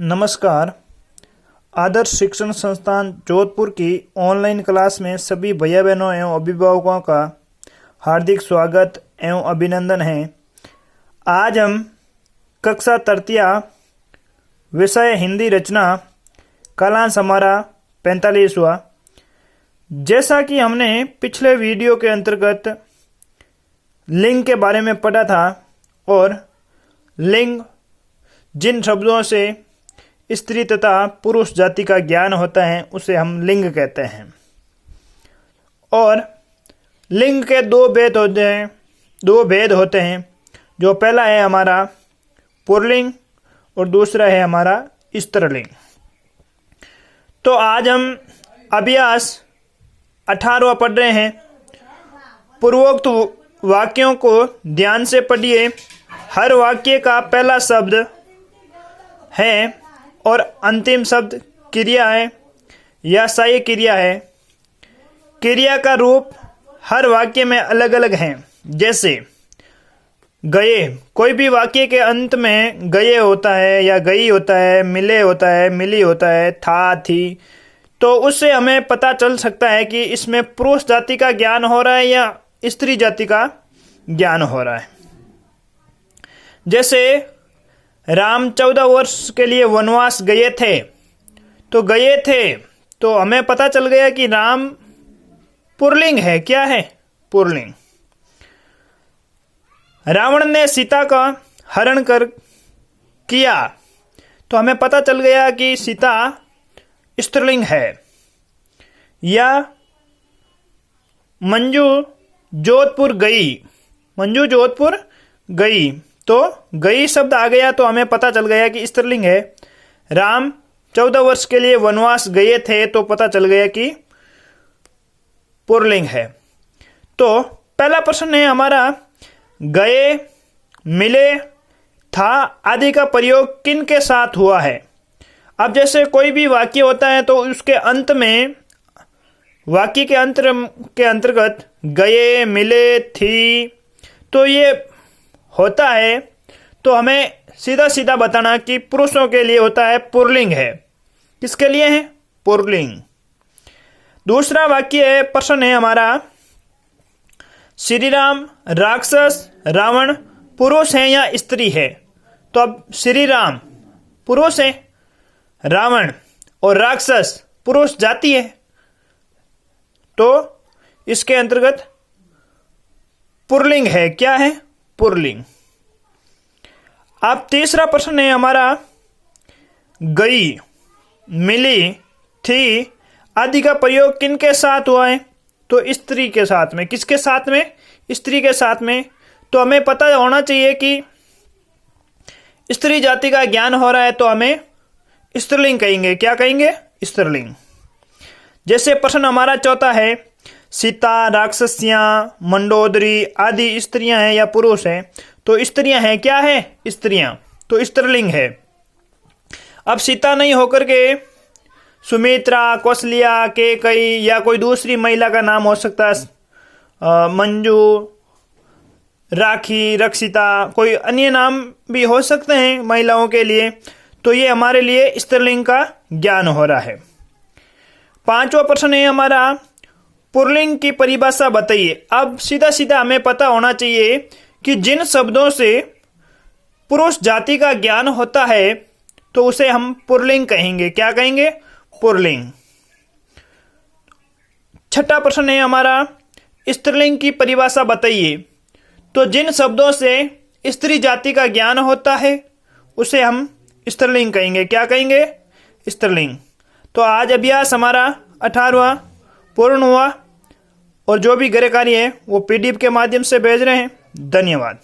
नमस्कार। आदर्श शिक्षण संस्थान जोधपुर की ऑनलाइन क्लास में सभी भैया बहनों एवं अभिभावकों का हार्दिक स्वागत एवं अभिनंदन है। आज हम कक्षा तृतीया विषय हिंदी रचना कालांश हमारा 45वां। जैसा कि हमने पिछले वीडियो के अंतर्गत लिंग के बारे में पढ़ा था और लिंग जिन शब्दों से स्त्री तथा पुरुष जाति का ज्ञान होता है उसे हम लिंग कहते हैं। और लिंग के दो भेद होते हैं। जो पहला है हमारा पुल्लिंग और दूसरा है हमारा स्त्रीलिंग। तो आज हम अभ्यास 18वां पढ़ रहे हैं। पूर्वोक्त वाक्यों को ध्यान से पढ़िए। हर वाक्य का पहला शब्द है और अंतिम शब्द क्रिया है या सहाय्य क्रिया है। क्रिया का रूप हर वाक्य में अलग अलग है। जैसे गए, कोई भी वाक्य के अंत में गए होता है या गई होता है, मिले होता है, मिली होता है, था, थी, तो उससे हमें पता चल सकता है कि इसमें पुरुष जाति का ज्ञान हो रहा है या स्त्री जाति का ज्ञान हो रहा है। जैसे राम 14 वर्ष के लिए वनवास गए थे, तो गए थे तो हमें पता चल गया कि राम पुल्लिंग है। क्या है? पुल्लिंग। रावण ने सीता का हरण किया, तो हमें पता चल गया कि सीता स्त्रीलिंग है। या मंजू जोधपुर गई, मंजू जोधपुर गई, तो गई शब्द आ गया तो हमें पता चल गया कि स्त्रीलिंग है। राम 14 वर्ष के लिए वनवास गए थे, तो पता चल गया कि पुल्लिंग है। तो पहला प्रश्न है हमारा, गए, मिले, था आदि का प्रयोग किन के साथ हुआ है। अब जैसे कोई भी वाक्य होता है तो उसके अंत में, वाक्य के अंतर्गत गए, मिले, थी, तो ये होता है, तो हमें सीधा सीधा बताना कि पुरुषों के लिए होता है पुल्लिंग है। किसके लिए है? पुल्लिंग। दूसरा वाक्य है, प्रश्न है हमारा, श्री राम, राक्षस, रावण पुरुष है या स्त्री है। तो अब श्री राम पुरुष है, रावण और राक्षस पुरुष जाति है, तो इसके अंतर्गत पुल्लिंग है। क्या है? पुल्लिंग। अब तीसरा प्रश्न है हमारा, गई, मिली, थी आदि का प्रयोग किन के साथ हुआ है। तो स्त्री के साथ में। किसके साथ में? स्त्री के साथ में। तो हमें पता होना चाहिए कि स्त्री जाति का ज्ञान हो रहा है, तो हमें स्त्रीलिंग कहेंगे। क्या कहेंगे? स्त्रीलिंग। जैसे प्रश्न हमारा चौथा है, सीता, राक्षसियां, मंडोदरी आदि स्त्रियां हैं या पुरुष हैं। तो स्त्रियां हैं। क्या है? स्त्रियां, तो स्त्रीलिंग है। अब सीता नहीं होकर के सुमित्रा, कौशल्या, केकई या कोई दूसरी महिला का नाम हो सकता है, मंजू, राखी, रक्षिता, कोई अन्य नाम भी हो सकते हैं महिलाओं के लिए। तो ये हमारे लिए स्त्रीलिंग का ज्ञान हो रहा है। पांचवा प्रश्न है हमारा, पुल्लिंग की परिभाषा बताइए। अब सीधा सीधा हमें पता होना चाहिए कि जिन शब्दों से पुरुष जाति का ज्ञान होता है तो उसे हम पुल्लिंग कहेंगे। क्या कहेंगे? पुल्लिंग। छठा प्रश्न है हमारा, स्त्रीलिंग की परिभाषा बताइए। तो जिन शब्दों से स्त्री जाति का ज्ञान होता है उसे हम स्त्रीलिंग कहेंगे। क्या कहेंगे? स्त्रीलिंग। तो आज अभ्यास हमारा 18वां पूर्ण हुआ और जो भी गृह कार्य है वो PDF के माध्यम से भेज रहे हैं। धन्यवाद।